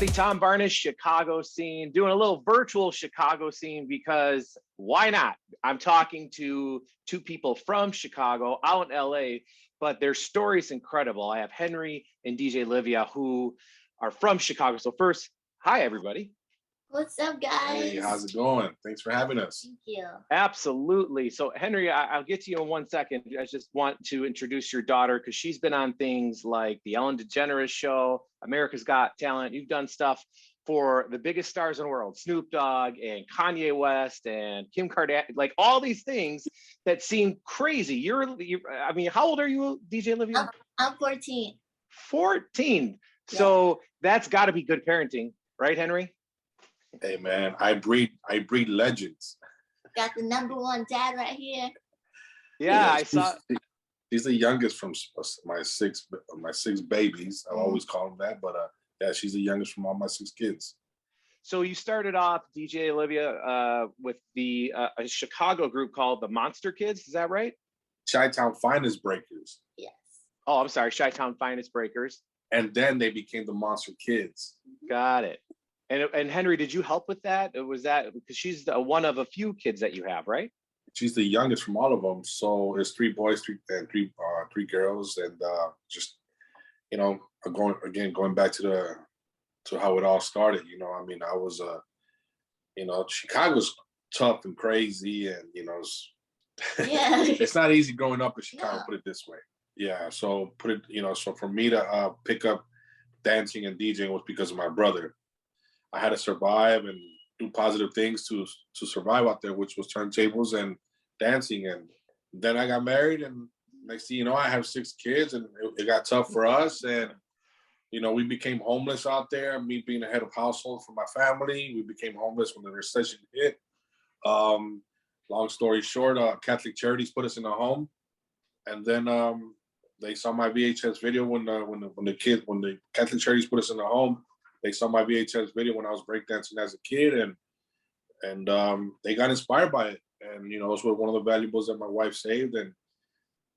everybody, Tom Barnish, Chicago scene, doing a little virtual Chicago scene because why not? I'm talking to two people from Chicago out in LA, but their story's incredible. I have Henry and DJ Livia who are from Chicago. So first, hi everybody. What's up, guys? Hey, how's it going? Thanks for having us. Thank you. Absolutely. So Henry, I'll get to you in 1 second. I just want to introduce your daughter because she's been on things like the Ellen DeGeneres Show, America's Got Talent. You've done stuff for the biggest stars in the world, Snoop Dogg and Kanye West and Kim Kardashian, like all these things that seem crazy. You're I mean, how old are you, DJ Livia? I'm 14. 14. So that's got to be good parenting, right, Henry? Hey man, I breed legends. Got the #1 dad right here. Yeah, I saw. She's the youngest from my six babies. I always call them that, but yeah, she's the youngest from all my 6 kids. So you started off, DJ Olivia, with the a Chicago group called the Monster Kids. Is that right? Chi-Town Finest Breakers. Yes. Oh, I'm sorry, Chi-Town Finest Breakers. And then they became the Monster Kids. Got it. And Henry, did you help with that? Or was that because she's one of a few kids that you have, right? She's the youngest from all of them. So it's 3 boys, three girls, and just going back to how it all started. I mean, I was Chicago's tough and crazy, and it's not easy growing up in Chicago. Put it this way. Yeah. So so for me to pick up dancing and DJing was because of my brother. I had to survive and do positive things to survive out there, which was turntables and dancing. And then I got married, and next thing you know, I have 6 kids, and it got tough for us. And we became homeless out there. Me being the head of household for my family, we became homeless when the recession hit. Long story short, Catholic Charities put us in a home, and then they saw my VHS video when the Catholic Charities put us in a home. They saw my VHS video when I was breakdancing as a kid, and they got inspired by it. And it was one of the valuables that my wife saved, and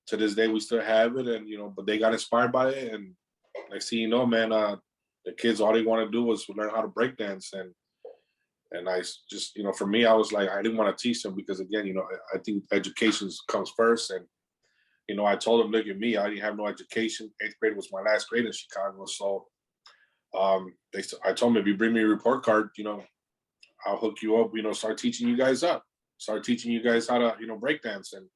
to this day we still have it. And but they got inspired by it, and next thing you know, man, the kids, all they want to do was learn how to breakdance. And I just for me, I was like, I didn't want to teach them because again, I think education comes first. And I told them, look at me, I didn't have no education. 8th grade was my last grade in Chicago, so. I told them, if you bring me a report card, I'll hook you up, start teaching you guys up, start teaching you guys how to, breakdance. And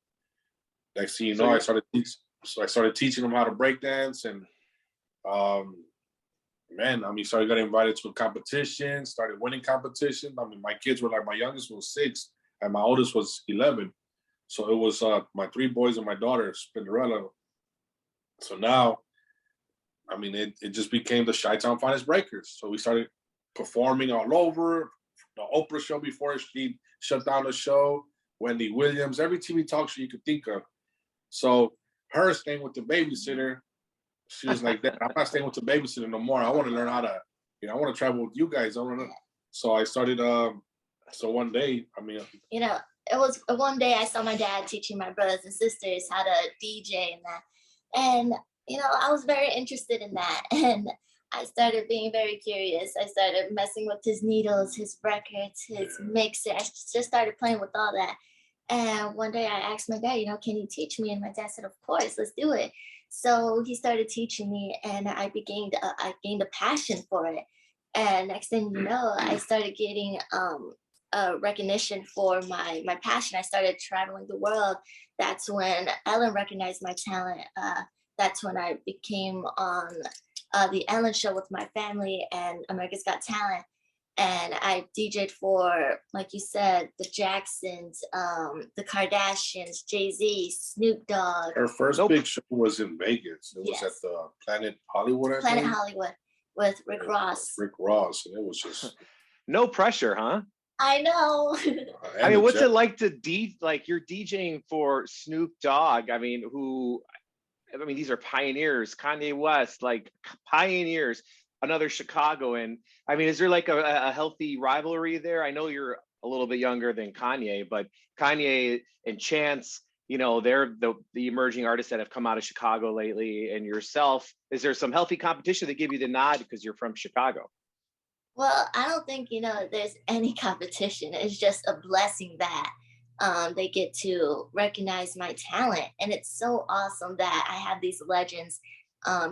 next thing you know, I started teaching them how to breakdance. And started getting invited to a competition, started winning competition. I mean, my kids were like, my youngest was 6 and my oldest was 11. So it was my 3 boys and my daughter, Spinderella. So now, I mean, it just became the Chi-Town Finest Breakers. So we started performing all over. The Oprah show before she shut down the show, Wendy Williams, every TV talk show you could think of. So her staying with the babysitter, she was like, I'm not staying with the babysitter no more. I want to learn how to, I want to travel with you guys. So I started, so one day, it was one day I saw my dad teaching my brothers and sisters how to DJ and that. And I was very interested in that, and I started being very curious. I started messing with his needles, his records, his mixer. I just started playing with all that. And one day I asked my dad, can you teach me? And my dad said, of course, let's do it. So he started teaching me, and I gained a passion for it. And next thing you know, I started getting recognition for my passion. I started traveling the world. That's when Ellen recognized my talent. That's when I became on the Ellen Show with my family and America's Got Talent. And I DJ'd for, like you said, the Jacksons, the Kardashians, Jay-Z, Snoop Dogg. Her first big show was in Vegas. It was at the Planet Hollywood, Planet Hollywood with Rick Ross. Rick Ross, and it was just... No pressure, huh? I know. I mean, what's it like to you're DJing for Snoop Dogg? These are pioneers. Kanye West, like pioneers. Another Chicagoan. I mean, is there like a healthy rivalry there? I know you're a little bit younger than Kanye, but Kanye and Chance, they're the emerging artists that have come out of Chicago lately. And yourself, is there some healthy competition that give you the nod because you're from Chicago? Well, I don't think, there's any competition. It's just a blessing that they get to recognize my talent. And it's so awesome that I have these legends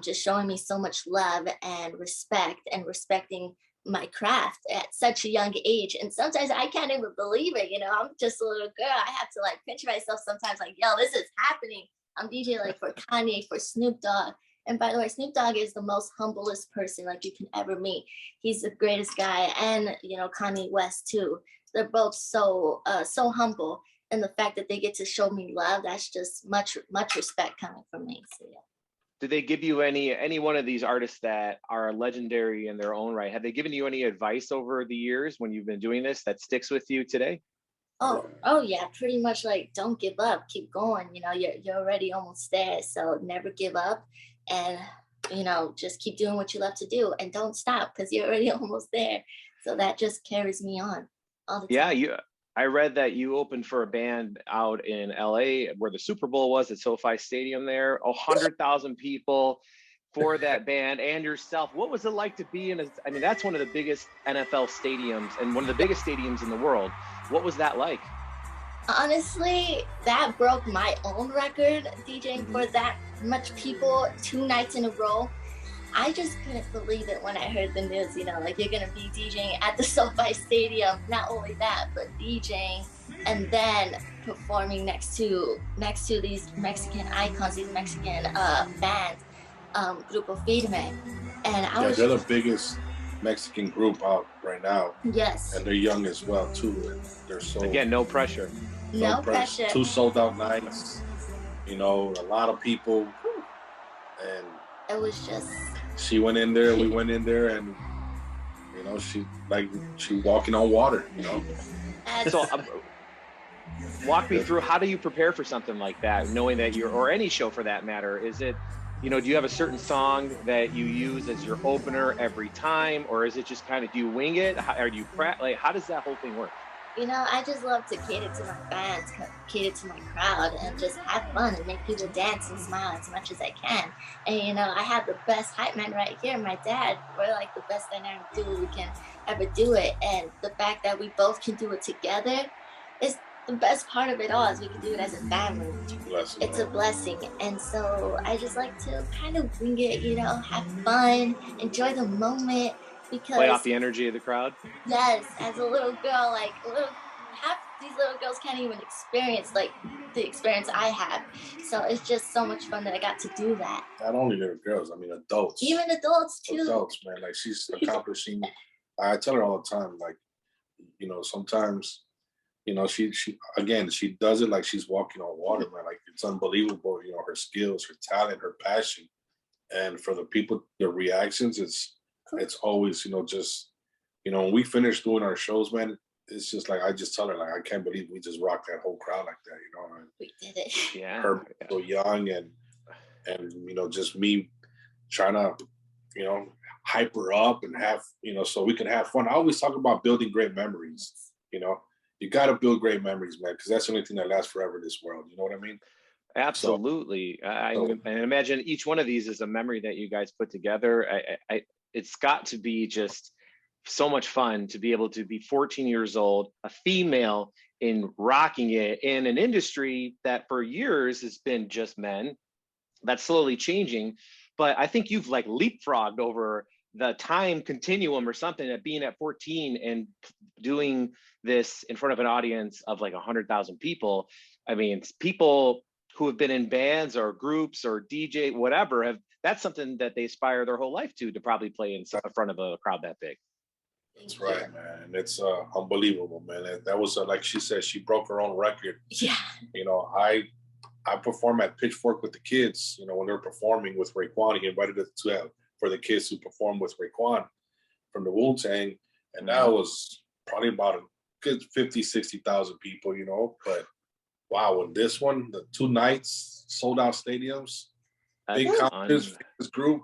just showing me so much love and respect and respecting my craft at such a young age. And sometimes I can't even believe it. I'm just a little girl. I have to like pinch myself sometimes, like, yo, this is happening. I'm DJ like for Kanye, for Snoop Dogg. And by the way, Snoop Dogg is the most humblest person like you can ever meet. He's the greatest guy, and Kanye West too. They're both so humble, and the fact that they get to show me love, that's just much respect coming from me. So yeah. Did they give you any one of these artists that are legendary in their own right? Have they given you any advice over the years when you've been doing this that sticks with you today? Oh yeah, pretty much like don't give up, keep going. You're already almost there, so never give up, and just keep doing what you love to do, and don't stop because you're already almost there. So that just carries me on all the time. Yeah, I read that you opened for a band out in LA where the Super Bowl was at SoFi Stadium there, 100,000 people for that band and yourself. What was it like to be I mean, that's one of the biggest NFL stadiums and one of the biggest stadiums in the world. What was that like? Honestly, that broke my own record, DJing for that much people 2 nights in a row. I just couldn't believe it when I heard the news, like you're gonna be DJing at the SoFi Stadium. Not only that, but DJing and then performing next to these Mexican icons, these Mexican bands, Grupo Firme. And they're the biggest Mexican group out right now. Yes. And they're young as well too. And they're so again, no pressure. No pressure. 2 sold out nights. A lot of people, and it was just. She went in there, we went in there, and she walking on water. So walk me through, how do you prepare for something like that, knowing that or any show for that matter? Is it, do you have a certain song that you use as your opener every time, or is it just kind of, do you wing it? How does that whole thing work? I just love to cater to my fans, cater to my crowd, and just have fun and make people dance and smile as much as I can. And, I have the best hype man right here, my dad. We're like the best dynamic duo we can ever do it. And the fact that we both can do it together is the best part of it all, is we can do it as a family. It's a blessing. And so I just like to kind of wing it, have fun, enjoy the moment. Because play off the energy of the crowd. Yes, as a little girl, half these little girls can't even experience the experience I have. So it's just so much fun that I got to do that. Not only little girls, I mean adults. Even adults too. Adults, man. She's accomplishing. I tell her all the time, sometimes, she does it like she's walking on water, man. Like it's unbelievable, her skills, her talent, her passion, and for the people, the reactions, it's always, when we finish doing our shows, man, it's just like, I just tell her, I can't believe we just rocked that whole crowd like that, And we did it. Yeah. Her so young and just me trying to, hype her up and have, so we can have fun. I always talk about building great memories, You got to build great memories, man, because that's the only thing that lasts forever in this world. You know what I mean? Absolutely. I imagine each one of these is a memory that you guys put together. It's got to be just so much fun to be able to be 14 years old, a female, in rocking it in an industry that for years has been just men. That's slowly changing, but I think you've leapfrogged over the time continuum or something, at being at 14 and doing this in front of an audience of 100,000 people. I mean, people who have been in bands or groups or DJ, whatever, that's something that they aspire their whole life to probably play in front of a crowd that big. That's right, man. It's unbelievable, man. That was like she said, she broke her own record. Yeah. I perform at Pitchfork with the kids. When they're performing with Raekwon, he invited us for the kids to perform with Raekwon from the Wu-Tang, and that was probably about a good 50, 60,000 people. But wow, with this one, the 2 nights, sold out stadiums, big concerts, this group.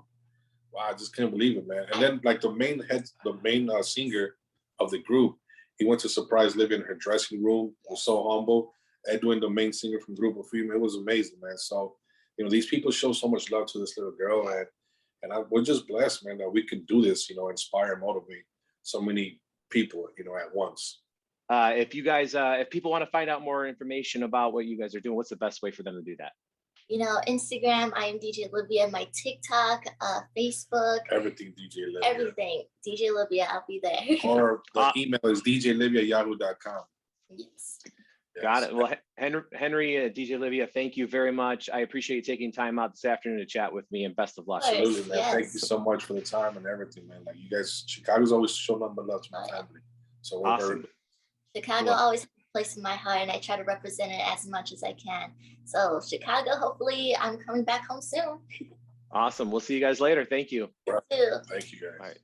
Wow, I just couldn't believe it, man. And then the main singer of the group, he went to surprise Livia in her dressing room. Was so humble. Edwin, the main singer from Grupo Firme, it was amazing, man. So, these people show so much love to this little girl, and we're just blessed, man, that we can do this, inspire, motivate so many people, you know, at once. If you guys, if people want to find out more information about what you guys are doing, what's the best way for them to do that? You know, Instagram, I am DJ Livia, my TikTok, Facebook. Everything DJ Livia. Everything. DJ Livia, I'll be there. Or the email is djlivia@yahoo.com. Yes. Yes. Got it. Well, Henry, DJ Livia, thank you very much. I appreciate you taking time out this afternoon to chat with me, and best of luck. Absolutely, man. Yes. Thank you so much for the time and everything, man. Like, you guys, Chicago's always shown nothing but love to my family. So we're Awesome. Chicago always has a place in my heart, and I try to represent it as much as I can. So Chicago, hopefully I'm coming back home soon. Awesome. We'll see you guys later. Thank you. You too. Thank you, guys. All right.